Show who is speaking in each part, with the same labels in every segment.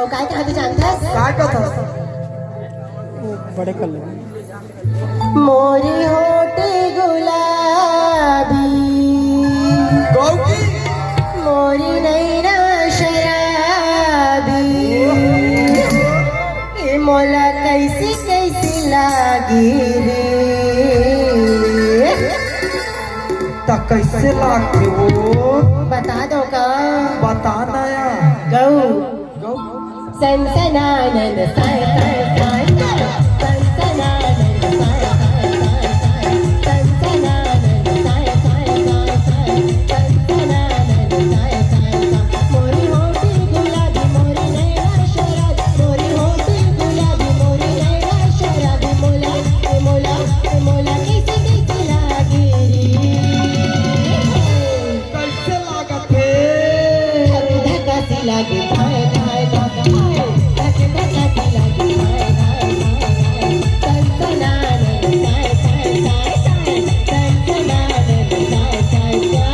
Speaker 1: ओ काय कहते जानथस?
Speaker 2: काय कहत
Speaker 3: बड़े कर ले
Speaker 1: मोरी होटे गुलाबी
Speaker 2: गौकी
Speaker 1: मोरी नैना शराबी ये मोला कैसी कैसी लागी रे
Speaker 2: त कैसे लागते हो
Speaker 1: बता दो का
Speaker 2: बता नया
Speaker 1: गौ
Speaker 2: गौ
Speaker 1: सनसनानन साय साय साय सनसनानन साय साय साय सनसनानन साय साय साय सनसनानन साय साय मोरी होठी गुलाबी मोरी नैना शराबी मोरी होठी गुलाबी मोरी नैना शराबी मोला मोला मोला कैसी कैसी लागी
Speaker 2: कैसे लागत है
Speaker 1: धक धक सी लागे धाय धाय धक धक धक सी लागे धाय धाय धाय सनसनानन साय साय साय साय सनसनानन साय साय साय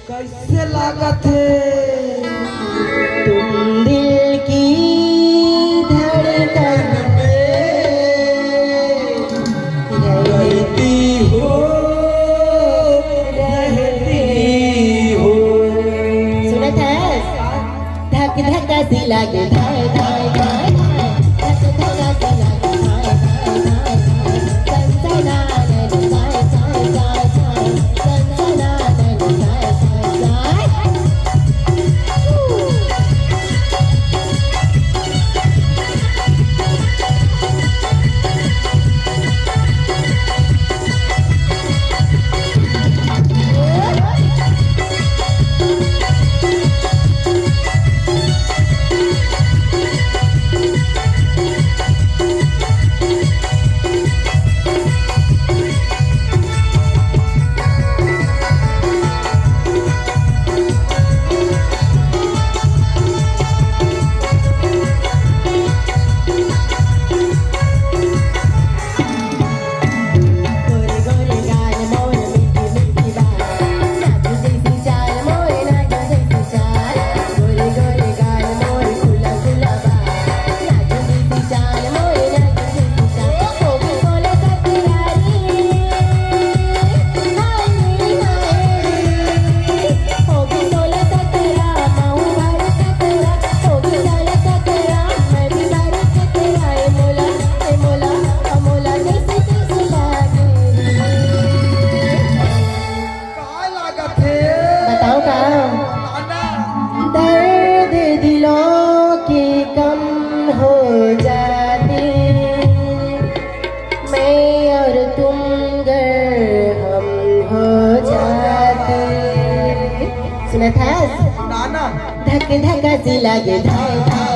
Speaker 2: कैसे लागत है
Speaker 1: तुम दिल की धड़कन
Speaker 2: रहती हो
Speaker 1: सुनत है धक धक सी लागे धाय धाय धाय धक धक सी लागे धाय धाय धाय सनसनानन साय साय साय साय सनसनानन साय साय साय गोरे गोरे गाल मोर मिठी मिठी बाल नाचू जैसी चाल मोरे नाचू जैसी चाल गोरे गोरे गाल मोर खुला खुला बाल नाचू जैसी चाल मोरे नाचू जैसी चाल होगी बोले सतरारी हाय हाय होगी बोले सतरा माहू भारत तेरा होगी बोले सतरा मैं भी भारत तेरा ए मोला मोला कैसे कैसे लागे
Speaker 2: काय लागत है
Speaker 1: बताओ का
Speaker 2: नाना
Speaker 1: दर्द दिलों के कम हो जाते मैं और तुम गर हम हो जाते सुना था
Speaker 2: नाना
Speaker 1: धक धक सी लागे धाय धाय